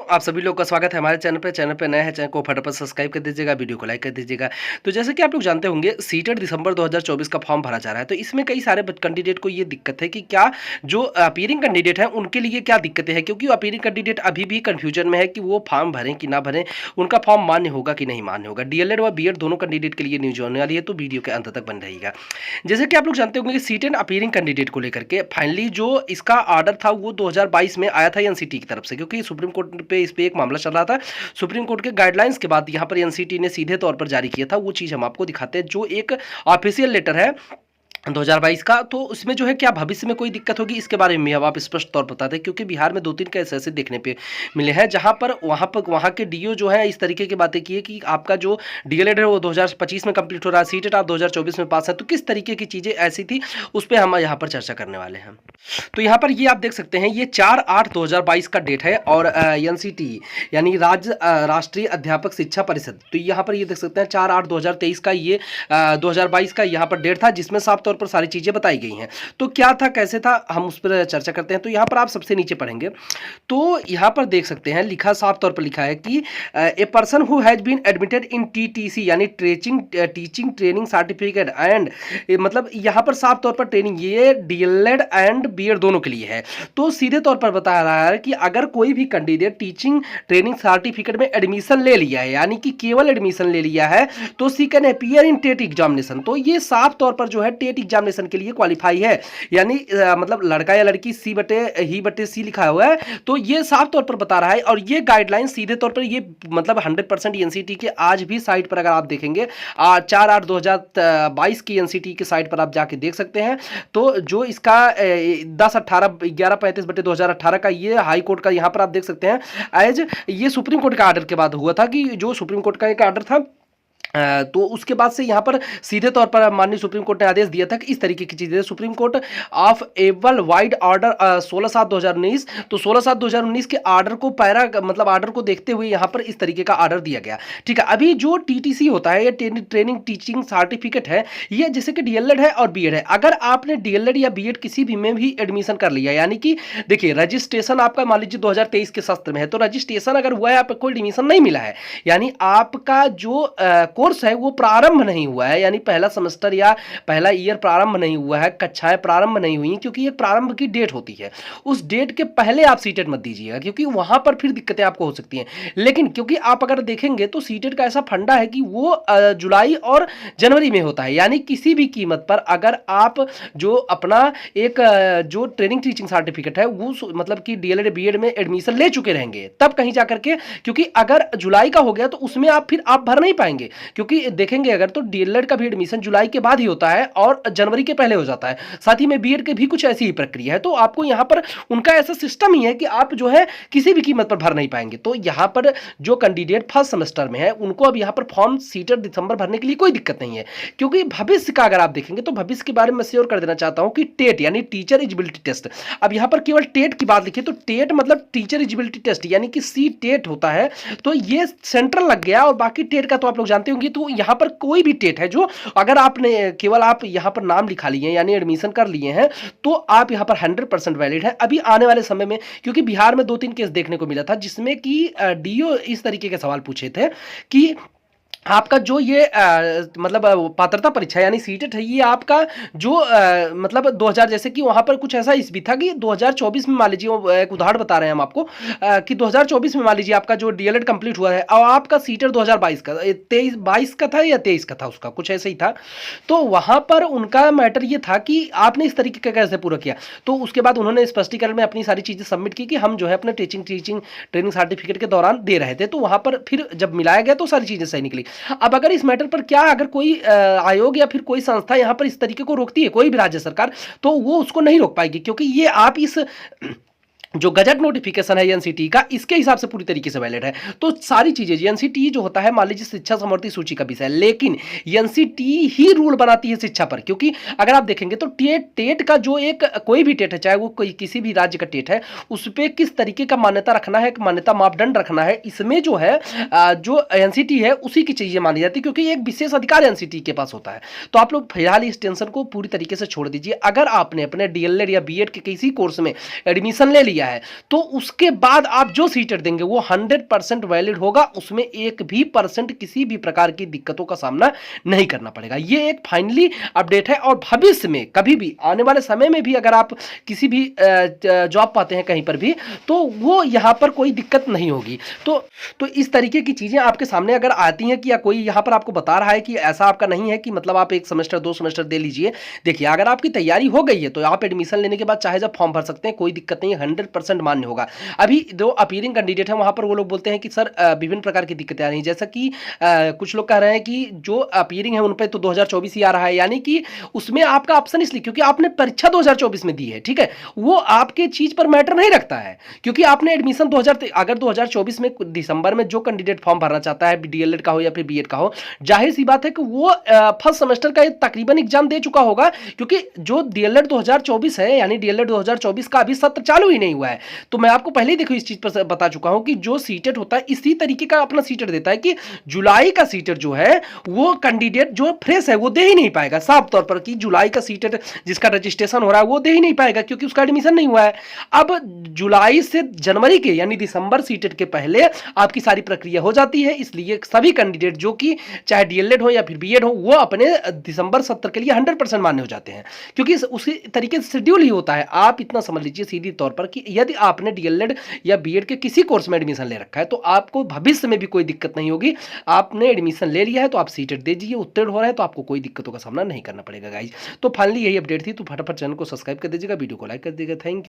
आप सभी लोग का स्वागत है हमारे चैनल पे नए हैं, चैनल को फटाफट सब्सक्राइब कर दीजिएगा, वीडियो को लाइक कर दीजिएगा। तो जैसे कि आप लोग जानते होंगे, सीटेट दिसंबर 2024 का फॉर्म भरा जा रहा है। तो इसमें कई सारे कैंडिडेट को ये दिक्कत है कि क्या जो अपीयरिंग कैंडिडेट हैं उनके लिए क्या दिक्कतें हैं, क्योंकि अपीयरिंग कैंडिडेट अभी भी कन्फ्यूजन में है कि वो फॉर्म भरें कि ना भरें, उनका फॉर्म मान्य होगा कि नहीं मान्य होगा। डीएलएड व बीएड दोनों कैंडिडेट के लिए न्यूज होने वाली है, तो वीडियो के अंत तक बन रहेगा। जैसे कि आप लोग जानते होंगे कि सीटेट अपीयरिंग कैंडिडेट को लेकर के फाइनली जो इसका ऑर्डर था वो 2022 में आया था एनसीटी की तरफ से, क्योंकि सुप्रीम कोर्ट पे इस पे एक मामला चल रहा था। सुप्रीम कोर्ट के गाइडलाइंस के बाद यहाँ पर एनसीटी ने सीधे तौर पर जारी किया था। वो चीज़ हम आपको दिखाते हैं, जो एक ऑफिशियल लेटर है 2022 का। तो उसमें जो है क्या भविष्य में कोई दिक्कत होगी, इसके बारे में अब आप स्पष्ट तौर पर बताते हैं, क्योंकि बिहार में 2-3 केस ऐसे देखने पे मिले हैं जहां पर वहां के डीओ जो है इस तरीके की बातें की है कि आपका जो डीएलएड है वो 2025 में कंप्लीट हो रहा है, सीटेट आप 2024 में पास है। तो किस तरीके की चीज़ें ऐसी थी उस पर हम यहाँ पर चर्चा करने वाले हैं। तो यहाँ पर ये आप देख सकते हैं, ये 4/8/2022 का डेट है और एनसीटी यानी राष्ट्रीय अध्यापक शिक्षा परिषद, तो यहाँ पर ये देख सकते हैं 4/8/2023 का ये 2022 का यहाँ पर डेट था, जिसमें साफ तौर पर सारी चीज़ें बताई गई हैं। तो क्या था, कैसे था, हम उस पर चर्चा करते हैं। तो यहाँ पर आप सबसे नीचे पढ़ेंगे तो यहाँ पर देख सकते हैं, लिखा साफ तौर पर लिखा है कि a person who has been admitted in TTC यानी टीचिंग ट्रेनिंग सर्टिफिकेट एंड, मतलब यहाँ पर साफ तौर पर ट्रेनिंग ये डीएलएड एंड बीएड दोनों के लिए है। तो सीधे तौर पर बता रहा है कि अगर कोई भी कैंडिडेट टीचिंग ट्रेनिंग सर्टिफिकेट में एडमिशन ले लिया है, यानी कि केवल एडमिशन ले लिया है, तो she can appear in TET examination. तो ये साफ तौर पर जो है टेट एग्जामिनेशन के लिए क्वालिफाई है, यानी मतलब लड़का या लड़की सी लिखा हुआ है। तो ये साफ तौर पर बता रहा है, और ये गाइडलाइन सीधे तौर पर ये मतलब 100% एनसीटी के आज भी साइट पर अगर आप देखेंगे 4/8/2022 की एनसीटी के साइट पर आप जाके देख सकते हैं। तो जो इसका 10/18/11/35/2018 का ये हाई कोर्ट का यहाँ पर आप देख सकते हैं, एज ये सुप्रीम कोर्ट का ऑर्डर के बाद हुआ था, कि जो सुप्रीम कोर्ट का एक ऑर्डर था, तो उसके बाद से यहाँ पर सीधे तौर पर माननीय सुप्रीम कोर्ट ने आदेश दिया था कि इस तरीके की चीजें supreme court of able wide order 16/7/2019, तो 16/7/2019 के ऑर्डर को मतलब ऑर्डर को देखते हुए यहाँ पर इस तरीके का ऑर्डर दिया गया। ठीक है, अभी जो टीटीसी होता है, ये ट्रेनिंग टीचिंग सर्टिफिकेट है, ये जैसे कि डीएलएड है और बीएड है। अगर आपने डीएलएड या बीएड किसी भी में भी एडमिशन कर लिया, यानी कि देखिए रजिस्ट्रेशन आपका मान लीजिए 2023 के सत्र में है, तो रजिस्ट्रेशन अगर हुआ है, आपको कोई एडमिशन नहीं मिला है, यानी आपका जो कोर्स है वो प्रारंभ नहीं हुआ है, यानी पहला सेमेस्टर या पहला ईयर प्रारंभ नहीं हुआ है, कक्षाएं प्रारंभ नहीं हुई, क्योंकि ये प्रारंभ की डेट होती है, उस डेट के पहले आप सीटेट मत दीजिएगा, क्योंकि वहां पर फिर दिक्कतें आपको हो सकती हैं। लेकिन क्योंकि आप अगर देखेंगे तो सीटेट का ऐसा फंडा है कि वो जुलाई और जनवरी में होता है, यानी किसी भी कीमत पर अगर आप जो अपना एक जो ट्रेनिंग टीचिंग सर्टिफिकेट है वो मतलब कि डीएलएड बीएड में एडमिशन ले चुके रहेंगे, तब कहीं जाकर के, क्योंकि अगर जुलाई का हो गया तो उसमें आप भर नहीं पाएंगे, क्योंकि देखेंगे अगर तो डीएलएड का भी एडमिशन जुलाई के बाद ही होता है और जनवरी के पहले हो जाता है, साथ ही में बीएड के भी कुछ ऐसी ही प्रक्रिया है। तो आपको यहां पर उनका ऐसा सिस्टम ही है कि आप जो है किसी भी कीमत पर भर नहीं पाएंगे। तो यहां पर जो कैंडिडेट फर्स्ट सेमेस्टर में है उनको अब यहां पर फॉर्म सीटेट दिसंबर भरने के लिए कोई दिक्कत नहीं है, क्योंकि भविष्य का अगर आप देखेंगे तो भविष्य के बारे में श्योर कर देना चाहता हूं कि टेट यानी टीचर एलिजिबिलिटी टेस्ट, अब यहां पर केवल टेट की बात लिखी, तो टेट मतलब टीचर एलिजिबिलिटी टेस्ट यानी कि सी टेट होता है, तो ये सेंट्रल लग गया, और बाकी टेट का तो आप लोग जानते होंगे। तो यहां पर कोई भी टेट है जो अगर आपने केवल आप यहां पर नाम लिखा लिए यानी एडमिशन कर लिए हैं, तो आप यहां पर 100% वैलिड है। अभी आने वाले समय में, क्योंकि बिहार में 2-3 केस देखने को मिला था जिसमें कि डीओ इस तरीके के सवाल पूछे थे कि आपका जो ये मतलब पात्रता परीक्षा यानी सीटेट है, ये आपका जो मतलब 2000 जैसे कि वहाँ पर कुछ ऐसा इस भी था कि 2024 में मान लीजिए, एक उदाहरण बता रहे हैं हम आपको कि 2024 में मान लीजिए आपका जो डीएलएड कंप्लीट हुआ है और आपका सीटेट 2022 का 22 का था या 23 का था, उसका कुछ ऐसे ही था। तो वहाँ पर उनका मैटर ये था कि आपने इस तरीके का कैसे पूरा किया। तो उसके बाद उन्होंने स्पष्टीकरण में अपनी सारी चीज़ें सबमिट की कि हम जो है अपने टीचिंग ट्रेनिंग सर्टिफिकेट के दौरान दे रहे थे। तो वहाँ पर फिर जब मिलाया गया तो सारी चीज़ें सही निकली। अब अगर इस मैटर पर क्या अगर कोई आयोग या फिर कोई संस्था यहां पर इस तरीके को रोकती है, कोई भी राज्य सरकार, तो वो उसको नहीं रोक पाएगी, क्योंकि ये आप इस जो गजट नोटिफिकेशन है एनसीटी का, इसके हिसाब से पूरी तरीके से वैलिड है। तो सारी चीजें एनसीटी जो होता है, मान लीजिए शिक्षा समवर्ती सूची का विषय, लेकिन एनसीटी ही रूल बनाती है शिक्षा पर, क्योंकि अगर आप देखेंगे तो टेट का जो एक कोई भी टेट है, चाहे वो कोई किसी भी राज्य का टेट है, उस पर किस तरीके का मान्यता रखना है, मान्यता मापदंड रखना है, इसमें जो है जो एनसीटी है उसी की चीजें मानी जाती है, क्योंकि एक विशेष अधिकार एनसीटी के पास होता है। तो आप लोग फिलहाल इस टेंशन को पूरी तरीके से छोड़ दीजिए। अगर आपने अपने डीएलएड या बीएड के किसी कोर्स में एडमिशन ले लिया लिया है तो उसके बाद आप जो सीटेट देंगे वो 100% वैलिड होगा, उसमें एक भी परसेंट किसी भी प्रकार की दिक्कतों का सामना नहीं करना पड़ेगा। ये एक फाइनली अपडेट है और भविष्य में कभी भी आने वाले समय में भी अगर आप किसी भी जॉब पाते हैं कहीं पर भी तो वो यहाँ पर कोई दिक्कत नहीं होगी। तो इस तरीके की चीज़ें आपके सामने अगर आती हैं कि या कोई यहाँ पर आपको बता रहा है कि ऐसा आपका नहीं है कि मतलब आप 1 सेमेस्टर 2 सेमेस्टर दे लीजिए। देखिए अगर आपकी तैयारी हो गई है तो आप एडमिशन लेने के बाद चाहे जब फॉर्म भर सकते हैं, कोई दिक्कत नहीं है, 100% मान्य होगा। अभी जो अपीयरिंग कैंडिडेट है वहाँ पर वो लोग बोलते हैं कि सर विभिन्न प्रकार की दिक्कतें आ रही हैं, जैसा कि कुछ लोग कह रहे हैं कि जो अपीयरिंग है उन पर तो 2024 ही आ रहा है, यानी कि उसमें आपका ऑप्शन इसलिए क्योंकि आपने परीक्षा 2024 में दी है, ठीक है, वो आपके चीज पर मैटर नहीं रखता है क्योंकि आपने एडमिशन 2000 अगर 2024 में दिसंबर में जो कैंडिडेट फॉर्म भरना चाहता है डीएलएड का हो या फिर बीएड का हो, जाहिर सी बात है कि वो फर्स्ट सेमेस्टर का तकरीबन एग्जाम दे चुका होगा क्योंकि जो डीएलएड 2024 है यानी डीएलएड 2024 का अभी सत्र चालू ही नहीं हुआ है। तो मैं आपको पहले ही देखो इस चीज पर बता चुका हूं कि जो सीटेट होता है इसी तरीके का अपना सीटेट देता है कि जुलाई का सीटेट जो है वो कैंडिडेट जो फ्रेश है वो दे ही नहीं पाएगा, साफ तौर पर कि जुलाई का सीटेट जिसका रजिस्ट्रेशन हो रहा है वो दे ही नहीं पाएगा क्योंकि उसका एडमिशन नहीं हुआ है। अब जुलाई से जनवरी के यानी दिसंबर सीटेट के पहले आपकी सारी प्रक्रिया हो जाती है, इसलिए सभी कैंडिडेट जो कि चाहे डीएलएड हो या फिर बीएड हो वो अपने दिसंबर सत्र के लिए 100% मान्य हो जाते हैं क्योंकि उसी तरीके से शेड्यूल ही होता है। आप इतना समझ लीजिए सीधी तौर पर कि यदि आपने डीएलएड या बीएड के किसी कोर्स में एडमिशन ले रखा है तो आपको भविष्य में भी कोई दिक्कत नहीं होगी। आपने एडमिशन ले लिया है तो आप सीटेट दे दीजिए, उत्तीर्ण हो रहा है तो आपको कोई दिक्कतों का सामना नहीं करना पड़ेगा गाइज। तो फाइनली यही अपडेट थी, तो फटाफट चैनल को सब्सक्राइब कर दीजिएगा, वीडियो को लाइक कर दीजिएगा। Thank you.